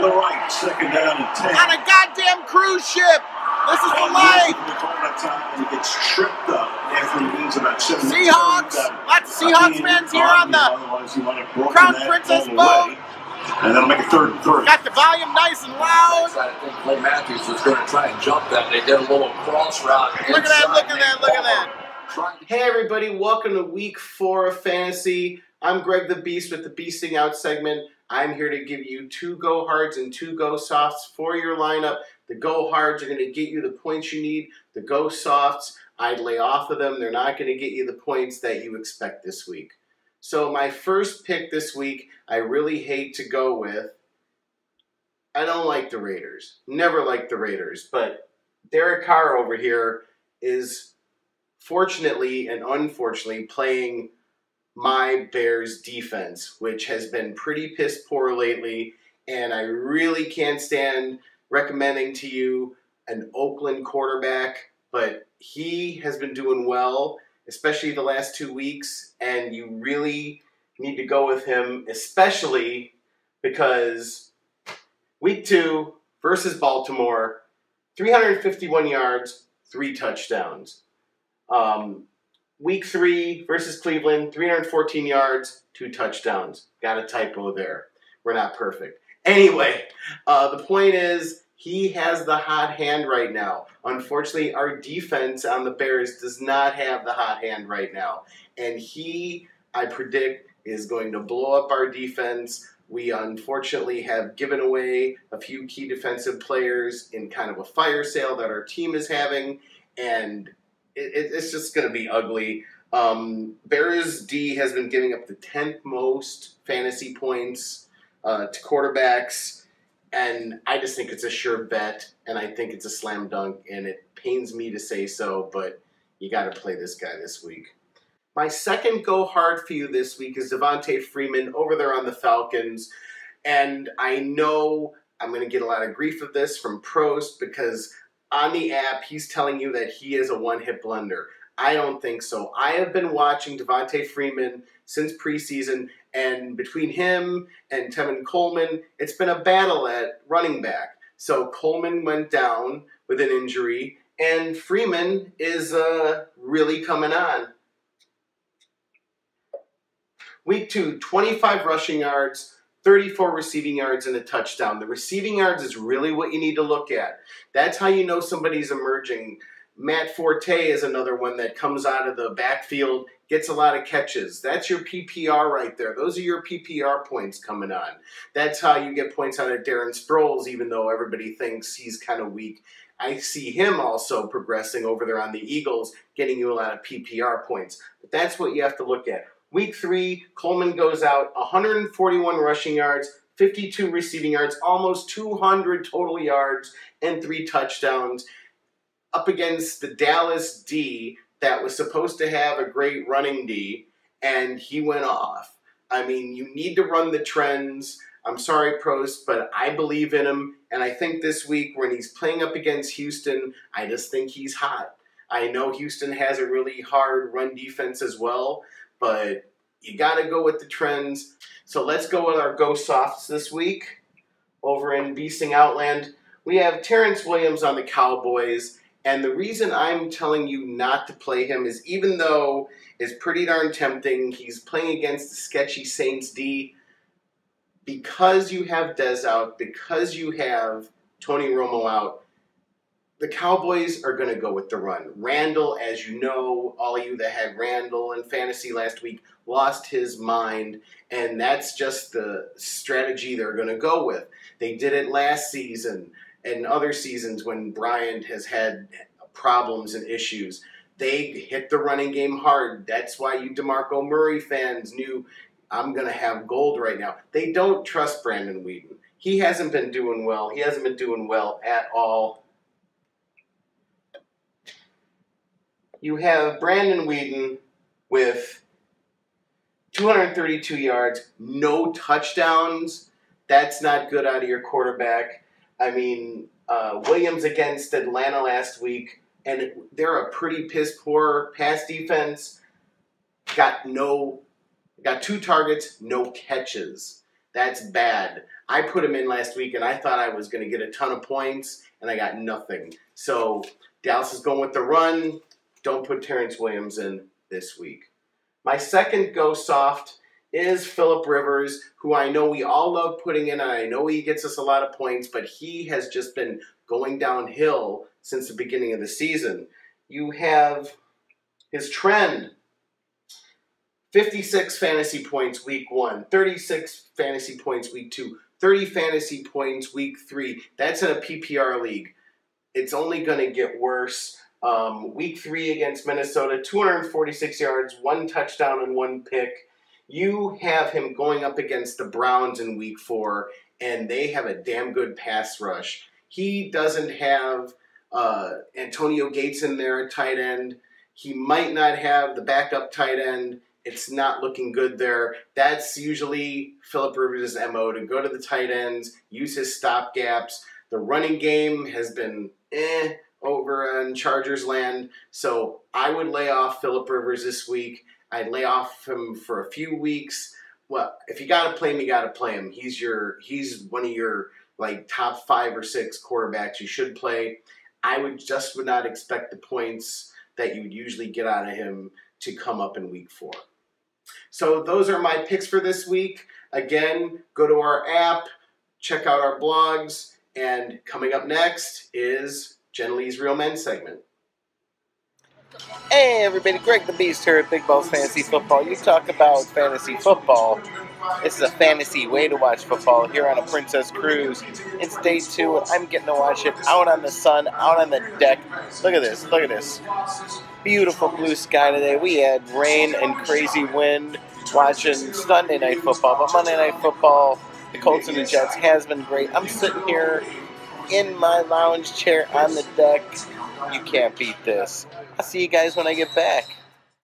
the right, second down and 10. On a goddamn cruise ship. This is the life. And he gets tripped up after he wins about 7 Seahawks. Lots of Seahawks fans here on the Crown Princess boat. And that'll make it 3rd and 3. Got the volume nice and loud. I think Clay Matthews was going to try and jump that. They did a little cross route. Look at that, look at that, look at that. Hey everybody, welcome to week 4 of fantasy. I'm Greg the Beast with the Beasting Out segment. I'm here to give you 2 go hards and 2 go softs for your lineup. The go hards are going to get you the points you need. The go softs, I'd lay off of them. They're not going to get you the points that you expect this week. So my first pick this week, I really hate to go with. I don't like the Raiders. Never liked the Raiders. But Derek Carr over here is fortunately and unfortunately playing my Bears defense, which has been pretty piss poor lately, and I really can't stand recommending to you an Oakland quarterback, but he has been doing well, especially the last 2 weeks, and you really need to go with him, especially because week 2 versus Baltimore, 351 yards, 3 touchdowns. Week 3 versus Cleveland, 314 yards, 2 touchdowns. Got a typo there. We're not perfect. Anyway, the point is, he has the hot hand right now. Unfortunately, our defense on the Bears does not have the hot hand right now. And he, I predict, is going to blow up our defense. We unfortunately have given away a few key defensive players in kind of a fire sale that our team is having. And it's just going to be ugly. Bears D has been giving up the 10th most fantasy points to quarterbacks, and I just think it's a sure bet, and I think it's a slam dunk, and it pains me to say so, but you got to play this guy this week. My second go hard for you this week is Devontae Freeman over there on the Falcons, and I know I'm going to get a lot of grief of this from Prost because on the app, he's telling you that he is a one-hit blender. I don't think so. I have been watching Devontae Freeman since preseason, and between him and Tevin Coleman, it's been a battle at running back. So Coleman went down with an injury, and Freeman is really coming on. Week 2, 25 rushing yards, 34 receiving yards and a touchdown. The receiving yards is really what you need to look at. That's how you know somebody's emerging. Matt Forte is another one that comes out of the backfield, gets a lot of catches. That's your PPR right there. Those are your PPR points coming on. That's how you get points out of Darren Sproles, even though everybody thinks he's kind of weak. I see him also progressing over there on the Eagles, getting you a lot of PPR points. But that's what you have to look at. Week 3, Coleman goes out, 141 rushing yards, 52 receiving yards, almost 200 total yards, and 3 touchdowns up against the Dallas D that was supposed to have a great running D, and he went off. I mean, you need to run the trends. I'm sorry, Prost, but I believe in him, and I think this week when he's playing up against Houston, I just think he's hot. I know Houston has a really hard run defense as well, but you got to go with the trends. So let's go with our Go Softs this week. Over in Beasting Outland, we have Terrance Williams on the Cowboys. And the reason I'm telling you not to play him is even though it's pretty darn tempting, he's playing against the sketchy Saints D. Because you have Dez out, because you have Tony Romo out, the Cowboys are going to go with the run. Randall, as you know, all of you that had Randall in fantasy last week, lost his mind, and that's just the strategy they're going to go with. They did it last season and other seasons when Bryant has had problems and issues. They hit the running game hard. That's why you DeMarco Murray fans knew I'm going to have gold right now. They don't trust Brandon Weeden. He hasn't been doing well. He hasn't been doing well at all. You have Brandon Weeden with 232 yards, no touchdowns. That's not good out of your quarterback. I mean, Williams against Atlanta last week, and they're a pretty piss-poor pass defense. Got 2 targets, no catches. That's bad. I put him in last week, and I thought I was going to get a ton of points, and I got nothing. So Dallas is going with the run. Don't put Terrance Williams in this week. My second go soft is Phillip Rivers, who I know we all love putting in, and I know he gets us a lot of points, but he has just been going downhill since the beginning of the season. You have his trend. 56 fantasy points week 1, 36 fantasy points week 2, 30 fantasy points week 3. That's in a PPR league. It's only going to get worse. Week 3 against Minnesota, 246 yards, 1 touchdown and 1 pick. You have him going up against the Browns in week 4, and they have a damn good pass rush. He doesn't have Antonio Gates in there at tight end. He might not have the backup tight end. It's not looking good there. That's usually Phillip Rivers' MO, to go to the tight ends, use his stop gaps. The running game has been over in Chargers land, so I would lay off Phillip Rivers this week. I'd lay off him for a few weeks. Well, if you got to play him, you got to play him. He's one of your top 5 or 6 quarterbacks you should play. I would not expect the points that you would usually get out of him to come up in week 4. So those are my picks for this week. Again, go to our app, check out our blogs, and coming up next is Jen Lee's Real Men segment. Hey everybody, Greg the Beast here at Big Balls Fantasy Football. You talk about fantasy football. This is a fantasy way to watch football here on a Princess Cruise. It's day 2 and I'm getting to watch it out on the sun, out on the deck. Look at this, look at this. Beautiful blue sky today. We had rain and crazy wind watching Sunday Night Football, but Monday Night Football, the Colts and the Jets has been great. I'm sitting here in my lounge chair on the deck. You can't beat this. I'll see you guys when I get back.